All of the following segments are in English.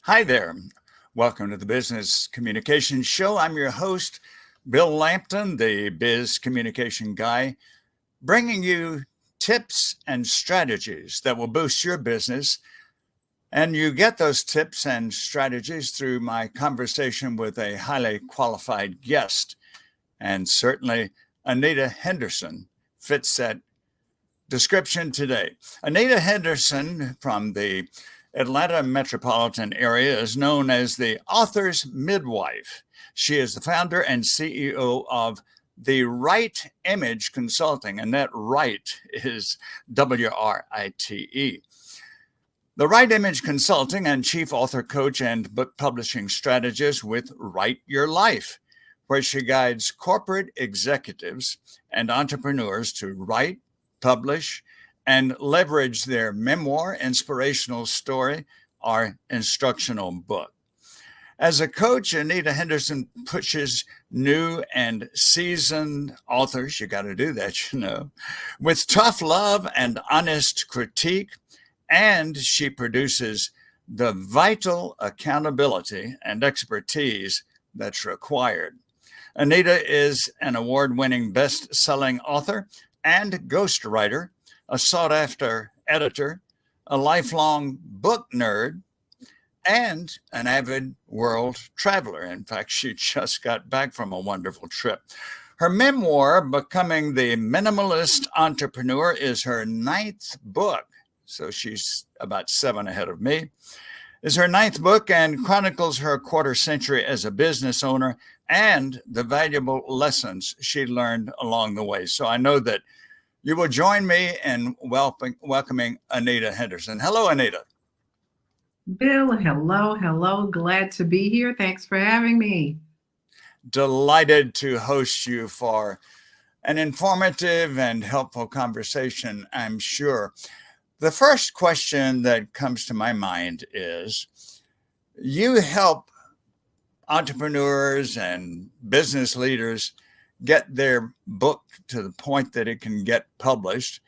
Hi there. Welcome to the Business Communication Show. I'm your host, Bill Lampton, the Biz Communication Guy, bringing you tips and strategies that will boost your business. And you get those tips and strategies through my conversation with a highly qualified guest. And certainly, Anita Henderson fits that description today. Anita Henderson from the Atlanta metropolitan area is known as the author's midwife. She is the founder and CEO of the Right Image Consulting, and that right is WRITE. The Right Image Consulting and chief author, coach, and book publishing strategist with Write Your Life, where she guides corporate executives and entrepreneurs to write, publish, and leverage their memoir, inspirational story, or instructional book. As a coach, Anita Henderson pushes new and seasoned authors, you got to do that, with tough love and honest critique, and she produces the vital accountability and expertise that's required. Anita is an award-winning best-selling author and ghostwriter, a sought-after editor, a lifelong book nerd, and an avid world traveler. In fact, she just got back from a wonderful trip. Her memoir, Becoming the Minimalist Entrepreneur, is her 9th book, so she's about 7 ahead of me, is her 9th book and chronicles her quarter century as a business owner and the valuable lessons she learned along the way. So I know that you will join me in welcoming Anita Henderson. Hello, Anita. Bill, hello. Glad to be here. Thanks for having me. Delighted to host you for an informative and helpful conversation, I'm sure. The first question that comes to my mind is, you help entrepreneurs and business leaders get their book to the point that it can get published.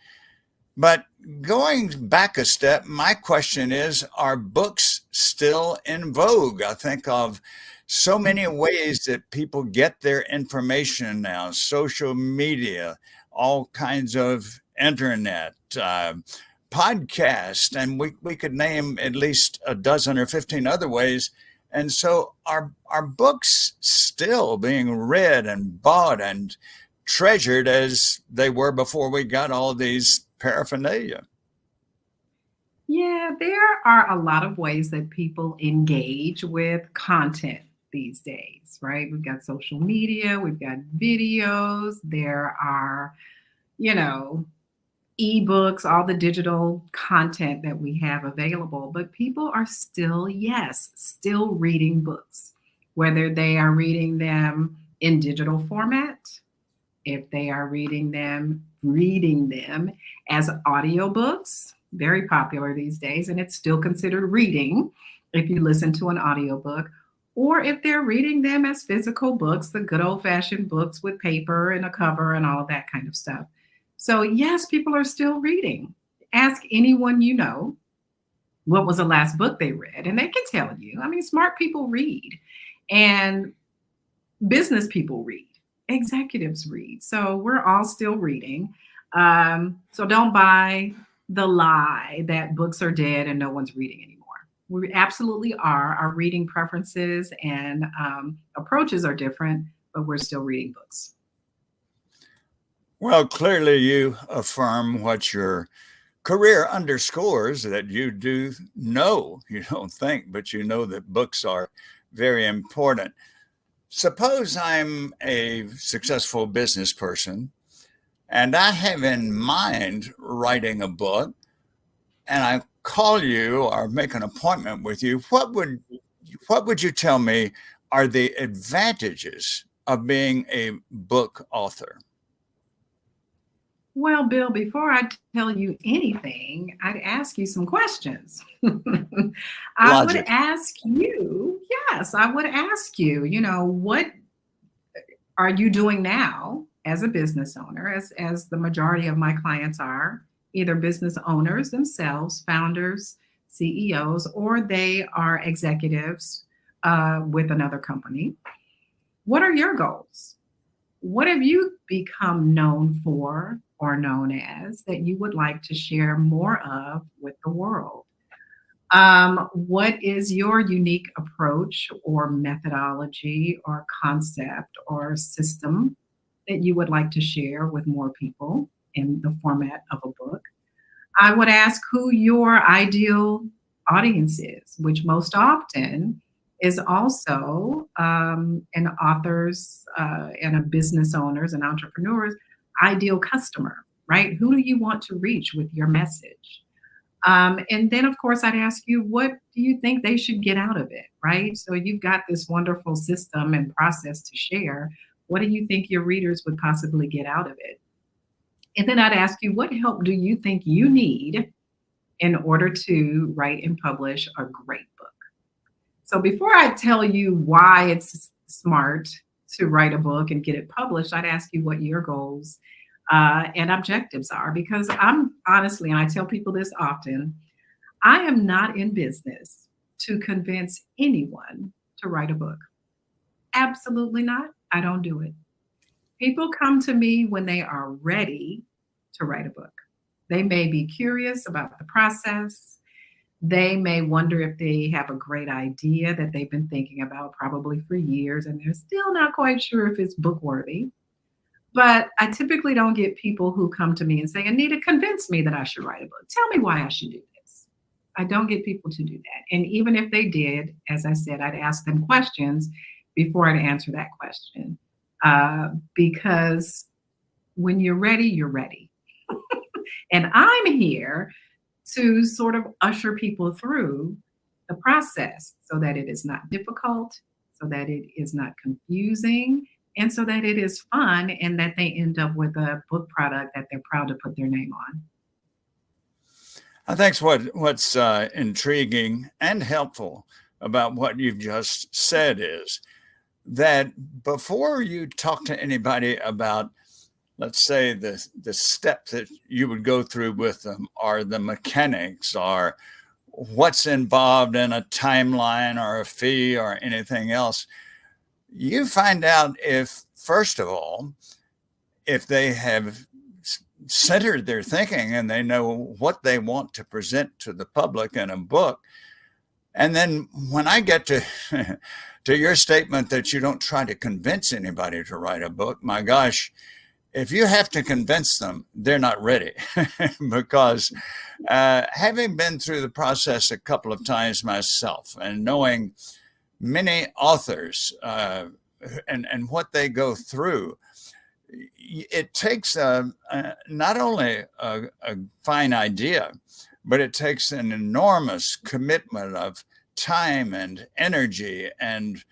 But going back a step, my question is, are books still in vogue? I think of so many ways that people get their information now, social media, all kinds of internet, podcast, and we could name at least a dozen or 15 other ways. And so are books still being read and bought and treasured as they were before we got all these paraphernalia? Yeah, there are a lot of ways that people engage with content these days, right? We've got social media, we've got videos, there are, you know, ebooks, all the digital content that we have available, but people are still, yes, still reading books, whether they are reading them in digital format, if they are reading them as audiobooks, very popular these days, and it's still considered reading if you listen to an audiobook, or if they're reading them as physical books, the good old-fashioned books with paper and a cover and all of that kind of stuff. So yes, people are still reading. Ask anyone you know what was the last book they read, and they can tell you. I mean, smart people read, and business people read, executives read. So we're all still reading. So don't buy the lie that books are dead and no one's reading anymore. We absolutely are. Our reading preferences and approaches are different, but we're still reading books. Well, clearly you affirm what your career underscores, that you do know, you don't think, but you know that books are very important. Suppose I'm a successful business person and I have in mind writing a book, and I call you or make an appointment with you. What would you tell me are the advantages of being a book author? Well, Bill, before I tell you anything, I'd ask you some questions. I would Logic. ask you, yes, I would ask you, what are you doing now as a business owner, as the majority of my clients are, either business owners themselves, founders, CEOs, or they are executives with another company. What are your goals? What have you become known for or known as that you would like to share more of with the world? What is your unique approach or methodology or concept or system that you would like to share with more people in the format of a book? I would ask who your ideal audience is, which most often is also an author's and a business owner's and entrepreneur's ideal customer, right? Who do you want to reach with your message? And then, of course, I'd ask you, what do you think they should get out of it, right? So you've got this wonderful system and process to share. What do you think your readers would possibly get out of it? And then I'd ask you, what help do you think you need in order to write and publish a great book? So before I tell you why it's smart to write a book and get it published, I'd ask you what your goals and objectives are. Because I'm honestly, and I tell people this often, I am not in business to convince anyone to write a book. Absolutely not. I don't do it. People come to me when they are ready to write a book. They may be curious about the process. They may wonder if they have a great idea that they've been thinking about probably for years, and they're still not quite sure if it's book worthy. But I typically don't get people who come to me and say, Anita, convince me that I should write a book. Tell me why I should do this. I don't get people to do that. And even if they did, as I said, I'd ask them questions before I'd answer that question. Because when you're ready, you're ready. And I'm here to sort of usher people through the process so that it is not difficult, so that it is not confusing, and so that it is fun and that they end up with a book product that they're proud to put their name on. I think what's intriguing and helpful about what you've just said is that before you talk to anybody about, let's say, the steps that you would go through with them, or the mechanics, or what's involved in a timeline or a fee or anything else, you find out if, first of all, if they have centered their thinking and they know what they want to present to the public in a book. And then when I get to to your statement that you don't try to convince anybody to write a book, my gosh, if you have to convince them, they're not ready. Because having been through the process a couple of times myself and knowing many authors and what they go through, it takes not only a fine idea, but it takes an enormous commitment of time and energy and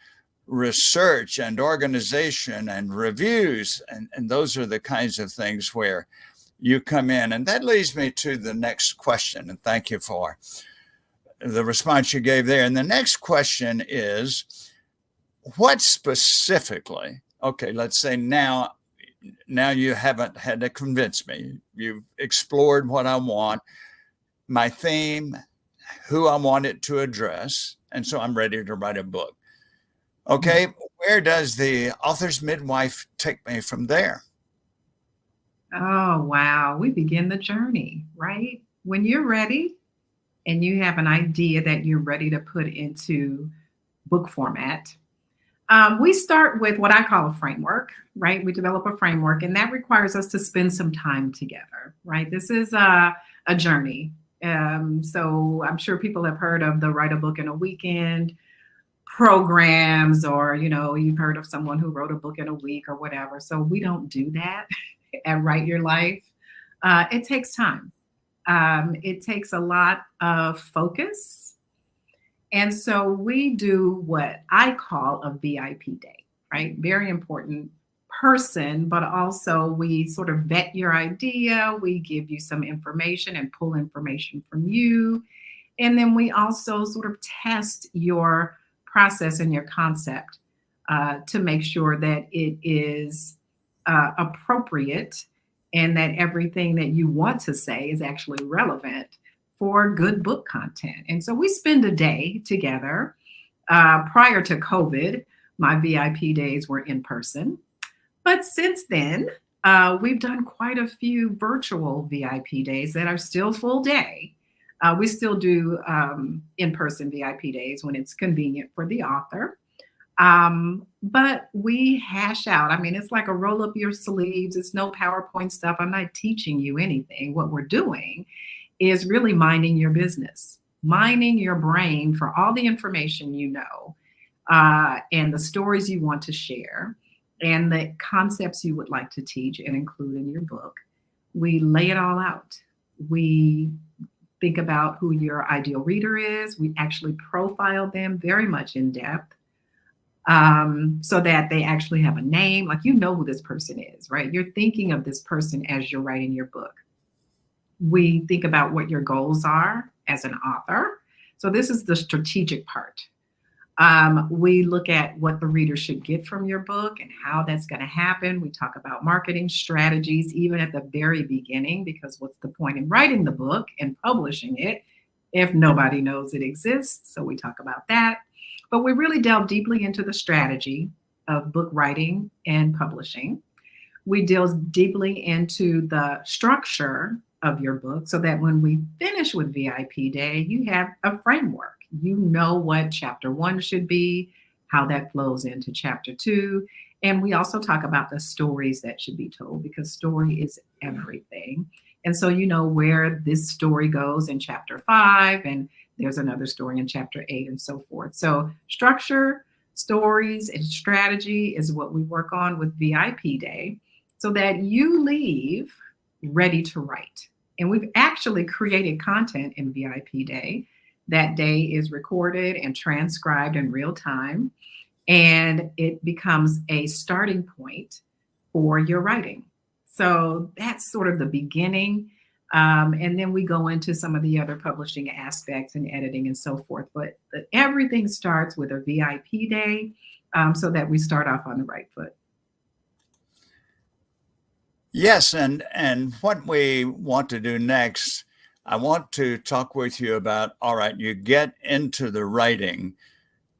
research and organization and reviews. And those are the kinds of things where you come in. And that leads me to the next question. And thank you for the response you gave there. And the next question is, what specifically, okay, let's say now you haven't had to convince me. You've explored what I want, my theme, who I want it to address. And so I'm ready to write a book. Okay, where does the author's midwife take me from there? Oh, wow. We begin the journey, right? When you're ready and you have an idea that you're ready to put into book format, we start with what I call a framework, right? We develop a framework, and that requires us to spend some time together, right? This is a journey. So I'm sure people have heard of the Write a Book in a Weekend programs, or, you've heard of someone who wrote a book in a week or whatever. So we don't do that at Write Your Life. It takes time. It takes a lot of focus. And so we do what I call a VIP day, right? Very important person, but also we sort of vet your idea. We give you some information and pull information from you. And then we also sort of test your process and your concept to make sure that it is appropriate and that everything that you want to say is actually relevant for good book content. And so we spend a day together. Prior to COVID, my VIP days were in person. But since then, we've done quite a few virtual VIP days that are still full day. We still do in-person VIP days when it's convenient for the author. But we hash out. I mean, it's like a roll up your sleeves. It's no PowerPoint stuff. I'm not teaching you anything. What we're doing is really minding your business, mining your brain for all the information you know, and the stories you want to share, and the concepts you would like to teach and include in your book. We lay it all out. We think about who your ideal reader is. We actually profile them very much in depth, so that they actually have a name. Like, you know who this person is, right? You're thinking of this person as you're writing your book. We think about what your goals are as an author. So this is the strategic part. We look at what the reader should get from your book and how that's going to happen. We talk about marketing strategies, even at the very beginning, because what's the point in writing the book and publishing it if nobody knows it exists? So we talk about that. But we really delve deeply into the strategy of book writing and publishing. We delve deeply into the structure of your book so that when we finish with VIP Day, you have a framework. You know what chapter 1 should be, how that flows into chapter 2. And we also talk about the stories that should be told, because story is everything. And so you know where this story goes in chapter 5, and there's another story in chapter 8, and so forth. So structure, stories, and strategy is what we work on with VIP Day, so that you leave ready to write. And we've actually created content in VIP Day. That day is recorded and transcribed in real time, and it becomes a starting point for your writing. So that's sort of the beginning. And then we go into some of the other publishing aspects and editing and so forth. But everything starts with a VIP Day, so that we start off on the right foot. Yes, and what we want to do next, I want to talk with you about, all right, you get into the writing,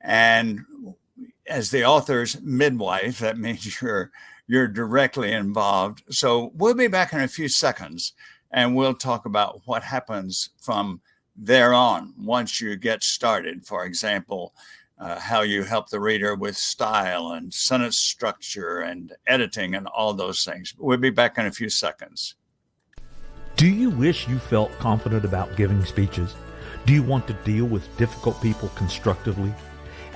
and as the author's midwife, that means you're directly involved. So we'll be back in a few seconds, and we'll talk about what happens from there on once you get started. For example, how you help the reader with style and sentence structure and editing and all those things. We'll be back in a few seconds. Do you wish you felt confident about giving speeches? Do you want to deal with difficult people constructively?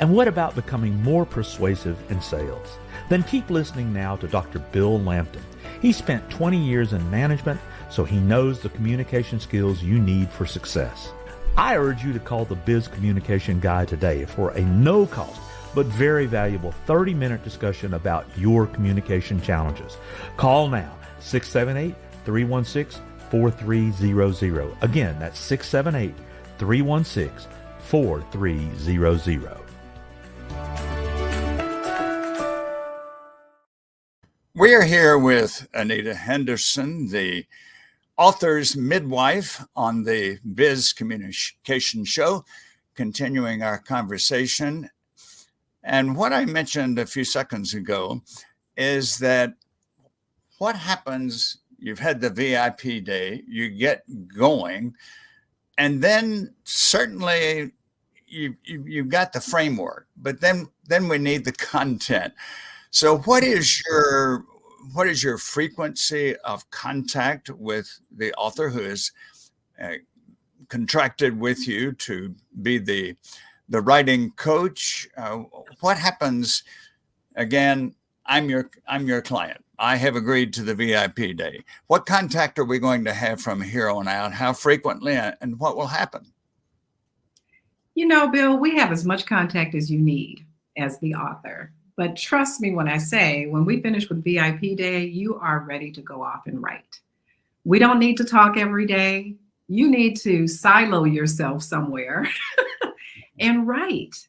And what about becoming more persuasive in sales? Then keep listening now to Dr. Bill Lampton. He spent 20 years in management, so he knows the communication skills you need for success. I urge you to call the Biz Communication Guy today for a no-cost but very valuable 30-minute discussion about your communication challenges. Call now, 678-316-4300. Again, that's 678-316-4300. We are here with Anita Henderson, the author's midwife, on the Biz Communication Show, continuing our conversation. And what I mentioned a few seconds ago is that what happens, you've had the VIP day, you get going, and then certainly you've got the framework, but then we need the content. So what is your frequency of contact with the author who is contracted with you to be the writing coach? What happens? Again, I'm your client. I have agreed to the VIP day. What contact are we going to have from here on out? How frequently, and what will happen? You know, Bill, we have as much contact as you need as the author. But trust me when I say, when we finish with VIP Day, you are ready to go off and write. We don't need to talk every day. You need to silo yourself somewhere and write.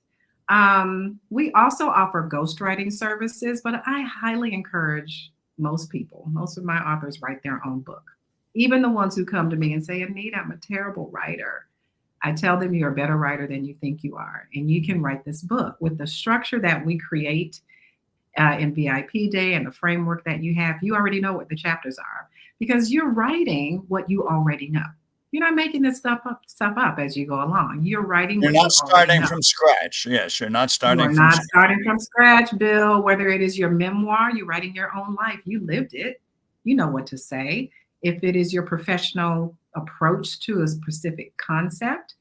We also offer ghostwriting services, but I highly encourage most of my authors write their own book. Even the ones who come to me and say, Anita, I'm a terrible writer. I tell them you're a better writer than you think you are. And you can write this book with the structure that we create in VIP Day and the framework that you have. You already know what the chapters are because you're writing what you already know. You're not making this stuff up as you go along. You're writing. You're not starting from scratch. Yes, you're not starting. You're not starting from scratch, Bill. Whether it is your memoir, you're writing your own life. You lived it. You know what to say. If it is your professional approach to a specific concept,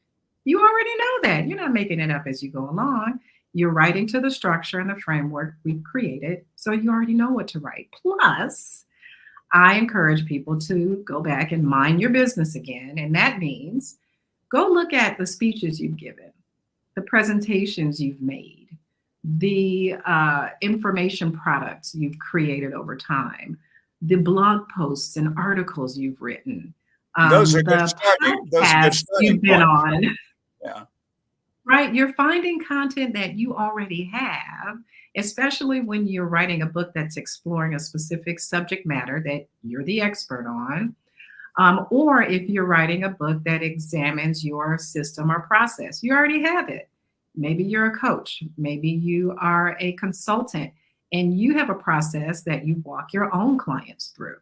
you already know that. You're not making it up as you go along. You're writing to the structure and the framework we've created, so you already know what to write. Plus, I encourage people to go back and mind your business again. And that means go look at the speeches you've given, the presentations you've made, the information products you've created over time, the blog posts and articles you've written. Those are good starting. Those are good starting you've been on. Yeah. Right. You're finding content that you already have, especially when you're writing a book that's exploring a specific subject matter that you're the expert on. Or if you're writing a book that examines your system or process, you already have it. Maybe you're a coach. Maybe you are a consultant and you have a process that you walk your own clients through.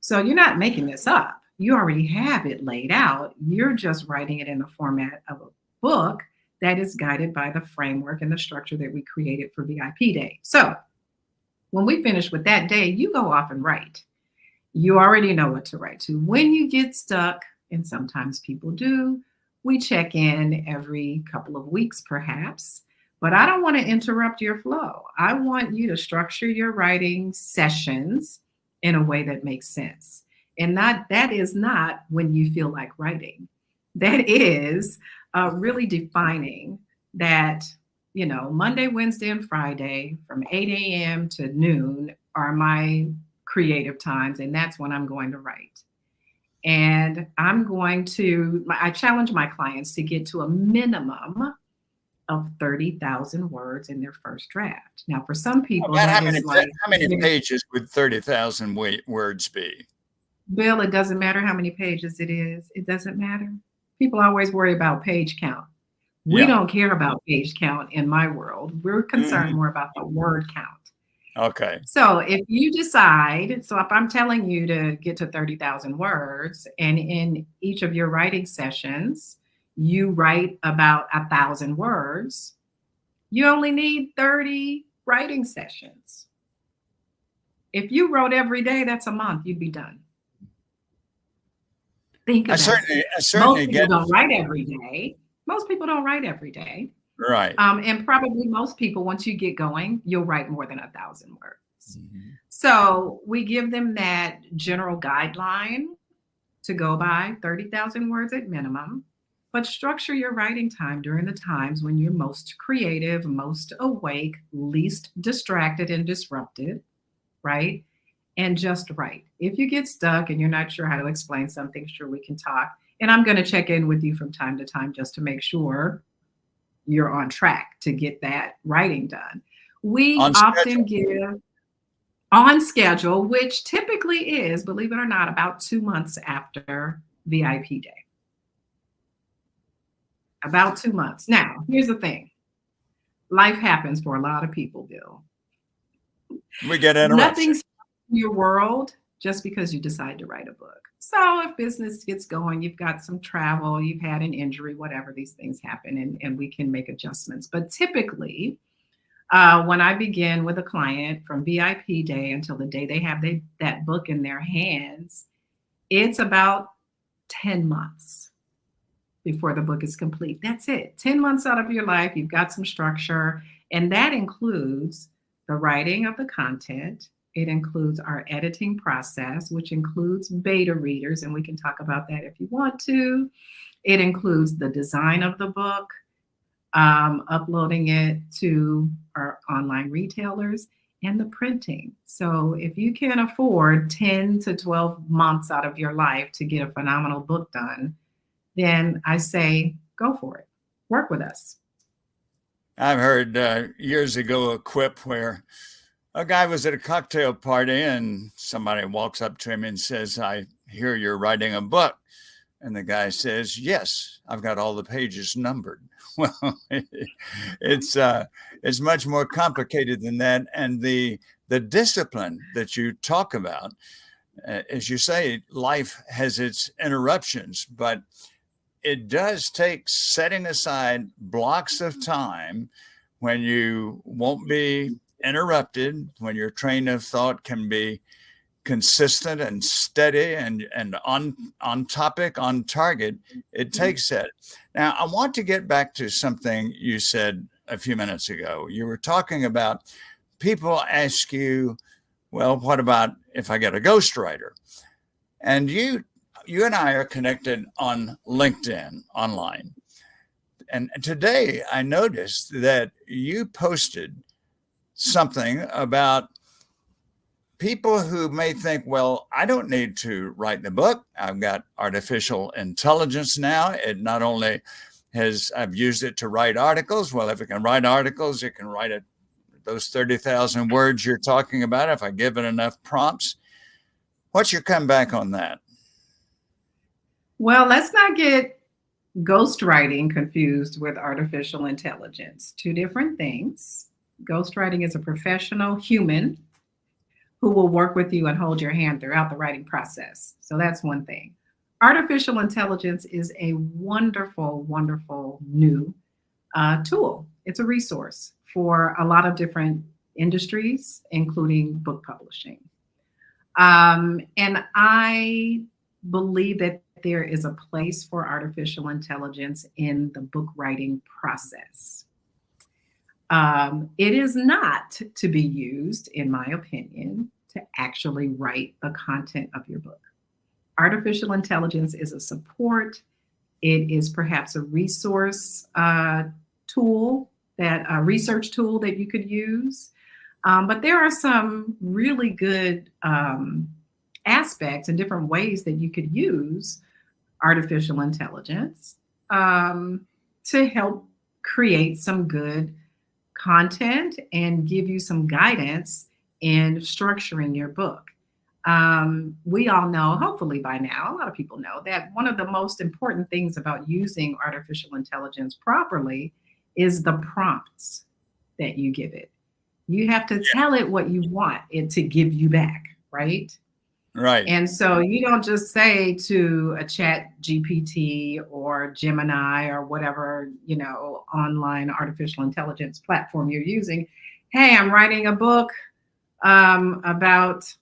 So you're not making this up. You already have it laid out. You're just writing it in the format of a book that is guided by the framework and the structure that we created for VIP Day. So when we finish with that day, you go off and write. You already know what to write to. When you get stuck, and sometimes people do, we check in every couple of weeks perhaps, but I don't want to interrupt your flow. I want you to structure your writing sessions in a way that makes sense. And that is not when you feel like writing. That is really defining that, Monday, Wednesday, and Friday from 8 a.m. to noon are my creative times, and that's when I'm going to write. And I challenge my clients to get to a minimum of 30,000 words in their first draft. Now, for some people, how many pages would 30,000 words be? Bill, it doesn't matter how many pages it is. It doesn't matter. People always worry about page count. We don't care about page count in my world. We're concerned more about the word count. Okay. So if you decide, if I'm telling you to get to 30,000 words, and in each of your writing sessions, you write about 1,000 words, you only need 30 writing sessions. If you wrote every day, that's a month, you'd be done. Think about it. Most people don't write every day. Most people don't write every day. Right. And probably most people, once you get going, you'll write more than 1,000 words. Mm-hmm. So we give them that general guideline to go by, 30,000 words at minimum, but structure your writing time during the times when you're most creative, most awake, least distracted and disrupted, right? And just write. If you get stuck and you're not sure how to explain something, sure, we can talk. And I'm going to check in with you from time to time just to make sure you're on track to get that writing done. We often give on schedule, which typically is, believe it or not, about 2 months after VIP Day. About 2 months. Now, here's the thing. Life happens for a lot of people, Bill. We get interruptions. Nothing's in your world just because you decide to write a book. So if business gets going, you've got some travel, you've had an injury, whatever, these things happen, and we can make adjustments. But typically, when I begin with a client from VIP Day until the day they have that book in their hands, it's about 10 months before the book is complete. That's it. 10 months out of your life, you've got some structure, and that includes the writing of the content. It includes our editing process, which includes beta readers, and we can talk about that if you want to. It includes the design of the book, uploading it to our online retailers, and the printing. So if you can afford 10 to 12 months out of your life to get a phenomenal book done, then I say, go for it. Work with us. I've heard years ago a quip where a guy was at a cocktail party and somebody walks up to him and says, I hear you're writing a book. And the guy says, yes, I've got all the pages numbered. Well, it's much more complicated than that. And the discipline that you talk about, as you say, life has its interruptions, but it does take setting aside blocks of time when you won't be interrupted, when your train of thought can be consistent and steady and on topic, on target. It takes that. Now, I want to get back to something you said a few minutes ago. You were talking about people ask you, well, what about if I get a ghostwriter? And you and I are connected on LinkedIn online. And today I noticed that you posted something about people who may think, well, I don't need to write the book. I've got artificial intelligence now. It not only I've used it to write articles. Well, if it can write articles, it can write those 30,000 words you're talking about if I give it enough prompts. What's your comeback on that? Well, let's not get ghostwriting confused with artificial intelligence. Two different things. Ghostwriting is a professional human who will work with you and hold your hand throughout the writing process. So that's one thing. Artificial intelligence is a wonderful, wonderful new tool. It's a resource for a lot of different industries, including book publishing. And I believe that there is a place for artificial intelligence in the book writing process. It is not to be used, in my opinion, to actually write the content of your book. Artificial intelligence is a support. It is perhaps a resource tool, a research tool that you could use. But there are some really good aspects and different ways that you could use artificial intelligence to help create some good content and give you some guidance in structuring your book. We all know, hopefully by now, a lot of people know that one of the most important things about using artificial intelligence properly is the prompts that you give it. You have to tell it what you want it to give you back, right? Right. And so you don't just say to a Chat GPT or Gemini or whatever, online artificial intelligence platform you're using, hey, I'm writing a book about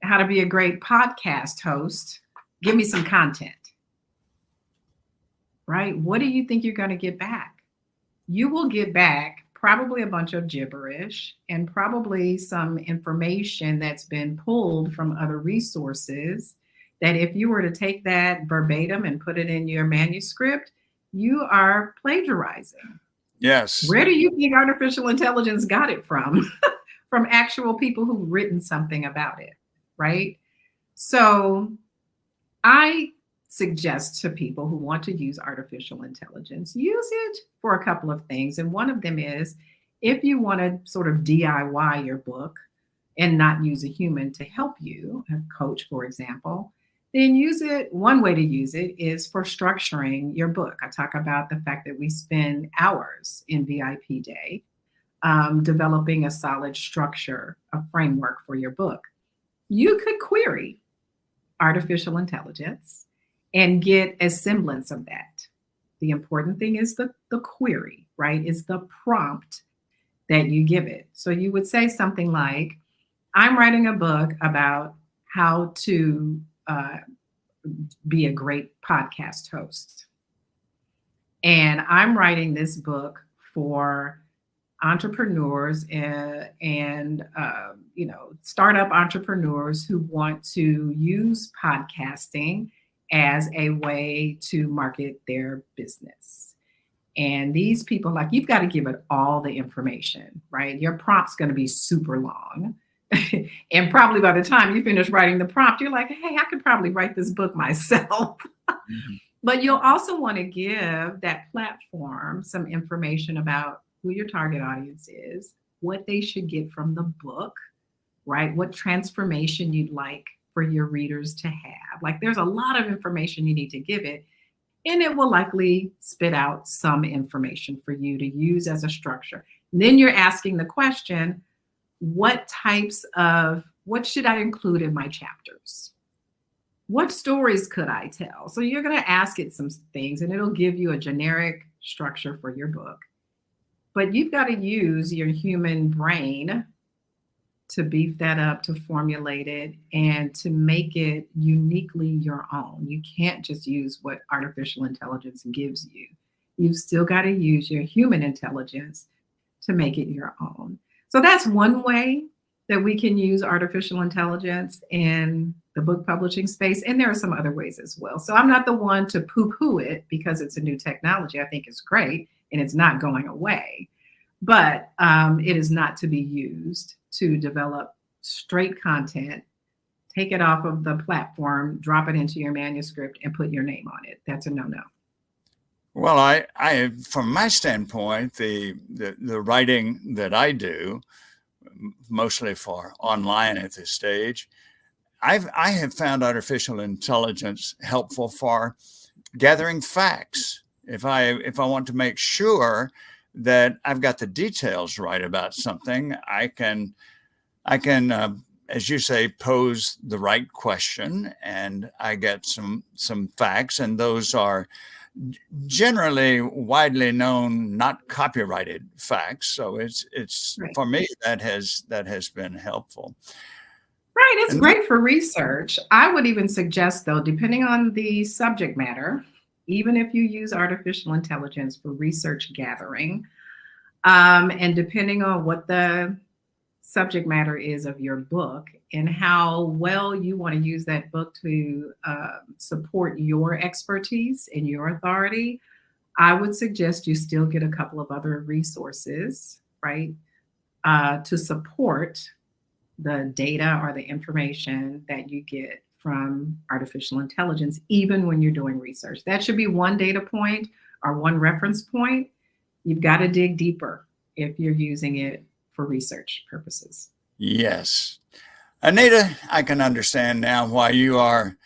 how to be a great podcast host. Give me some content, right? What do you think you're going to get back? You will get back probably a bunch of gibberish and probably some information that's been pulled from other resources that if you were to take that verbatim and put it in your manuscript, you are plagiarizing. Yes. Where do you think artificial intelligence got it from? From actual people who've written something about it, right? So I suggest to people who want to use artificial intelligence, use it for a couple of things. And one of them is if you want to sort of DIY your book and not use a human to help you, a coach, for example, then use it. One way to use it is for structuring your book. I talk about the fact that we spend hours in VIP day developing a solid structure, a framework for your book. You could query artificial intelligence and get a semblance of that. The important thing is the query, right? Is the prompt that you give it. So you would say something like, I'm writing a book about how to be a great podcast host. And I'm writing this book for entrepreneurs and startup entrepreneurs who want to use podcasting as a way to market their business. And these people, you've got to give it all the information, right? Your prompt's going to be super long. And probably by the time you finish writing the prompt, you're like, hey, I could probably write this book myself. Mm-hmm. But you'll also want to give that platform some information about who your target audience is, what they should get from the book, right? What transformation you'd like for your readers to have. have. Like there's a lot of information you need to give it, and it will likely spit out some information for you to use as a structure. And then you're asking the question, what should I include in my chapters? What stories could I tell? So you're going to ask it some things, and it'll give you a generic structure for your book. But you've got to use your human brain to beef that up, to formulate it, and to make it uniquely your own. You can't just use what artificial intelligence gives you. You've still got to use your human intelligence to make it your own. So that's one way that we can use artificial intelligence in the book publishing space. And there are some other ways as well. So I'm not the one to poo-poo it because it's a new technology. I think it's great and it's not going away. But it is not to be used to develop straight content, take it off of the platform, drop it into your manuscript, and put your name on it. That's a no-no. Well, I from my standpoint, the writing that I do, mostly for online at this stage, I have found artificial intelligence helpful for gathering facts. If I want to make sure that I've got the details right about something, I can, as you say, pose the right question, and I get some facts, and those are generally widely known, not copyrighted facts. So it's Right. For me, that has been helpful. Right, it's And great for research. I would even suggest, though, depending on the subject matter, even if you use artificial intelligence for research gathering, and depending on what the subject matter is of your book and how well you want to use that book to support your expertise and your authority, I would suggest you still get a couple of other resources, right, to support the data or the information that you get from artificial intelligence, even when you're doing research. That should be one data point or one reference point. You've got to dig deeper if you're using it for research purposes. yes, Anita, I can understand now why you are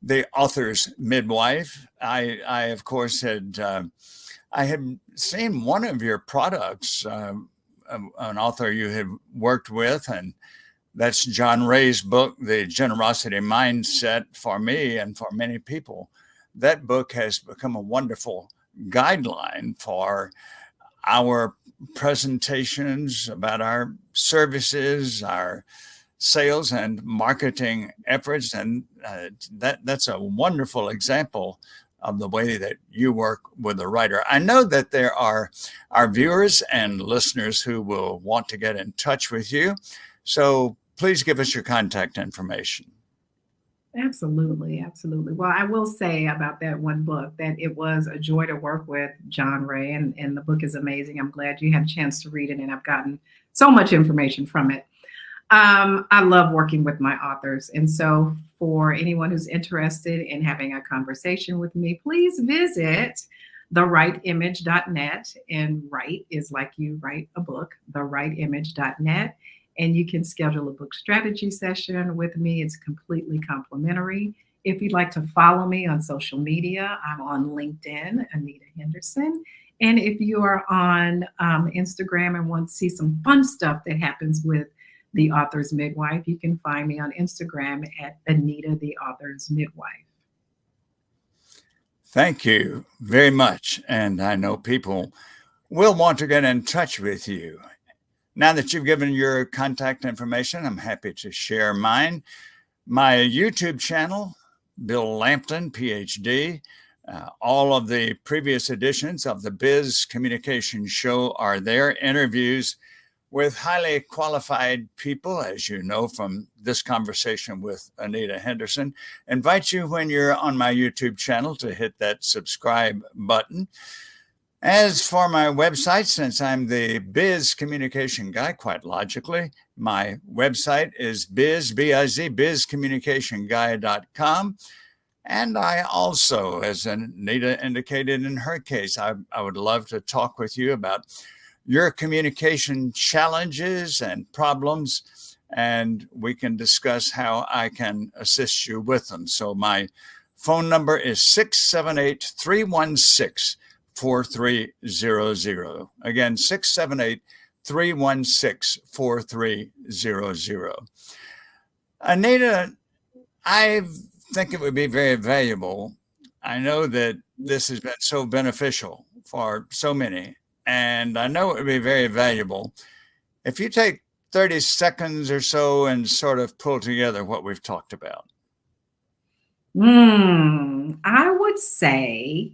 the author's midwife. I of course I had seen one of your products, an author you had worked with, and that's John Ray's book, The Generosity Mindset. For me and for many people, that book has become a wonderful guideline for our presentations about our services, our sales and marketing efforts. And that's a wonderful example of the way that you work with a writer. I know that there are our viewers and listeners who will want to get in touch with you. So please give us your contact information. Absolutely, absolutely. Well, I will say about that one book that it was a joy to work with John Ray, and the book is amazing. I'm glad you had a chance to read it, and I've gotten so much information from it. I love working with my authors. And so for anyone who's interested in having a conversation with me, please visit therightimage.net. And write is like you write a book, therightimage.net. And you can schedule a book strategy session with me. It's completely complimentary. If you'd like to follow me on social media, I'm on LinkedIn, Anita Henderson. And if you are on Instagram and want to see some fun stuff that happens with the Author's Midwife, you can find me on Instagram at Anita the Author's Midwife. Thank you very much. And I know people will want to get in touch with you. Now that you've given your contact information, I'm happy to share mine. My YouTube channel, Bill Lampton, Ph.D. All of the previous editions of the Biz Communication Show are there, interviews with highly qualified people, as you know from this conversation with Anita Henderson. Invite you when you're on my YouTube channel to hit that subscribe button. As for my website, since I'm the Biz Communication Guy, quite logically, my website is bizcommunicationguy.com. And I also, as Anita indicated in her case, I would love to talk with you about your communication challenges and problems, and we can discuss how I can assist you with them. So my phone number is 678-316-4300. Again, 678-316-4300. Anita, I think it would be very valuable. I know that this has been so beneficial for so many, and I know it would be very valuable if you take 30 seconds or so and sort of pull together what we've talked about. I would say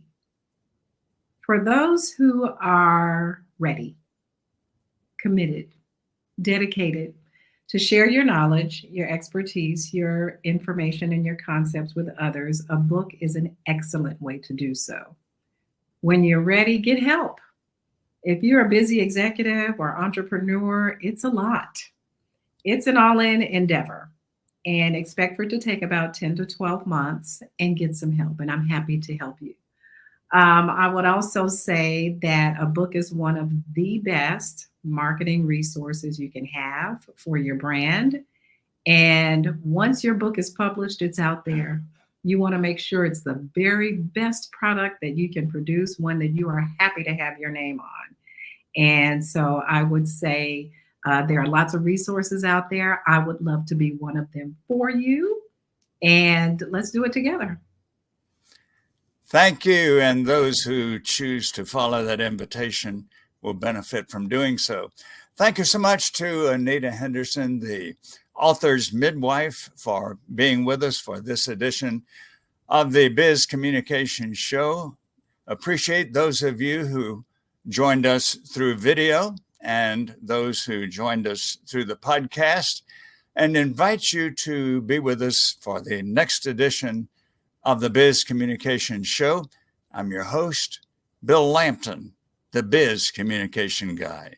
for those who are ready, committed, dedicated to share your knowledge, your expertise, your information, and your concepts with others, a book is an excellent way to do so. When you're ready, get help. If you're a busy executive or entrepreneur, it's a lot. It's an all-in endeavor, and expect for it to take about 10 to 12 months and get some help. And I'm happy to help you. I would also say that a book is one of the best marketing resources you can have for your brand. And once your book is published, it's out there. You want to make sure it's the very best product that you can produce, one that you are happy to have your name on. And so I would say there are lots of resources out there. I would love to be one of them for you. And let's do it together. Thank you. And those who choose to follow that invitation will benefit from doing so. Thank you so much to Anita Henderson, the author's midwife, for being with us for this edition of the Biz Communication Show. Appreciate those of you who joined us through video and those who joined us through the podcast, and invite you to be with us for the next edition of the Biz Communication Show. I'm your host, Bill Lampton, the Biz Communication Guy.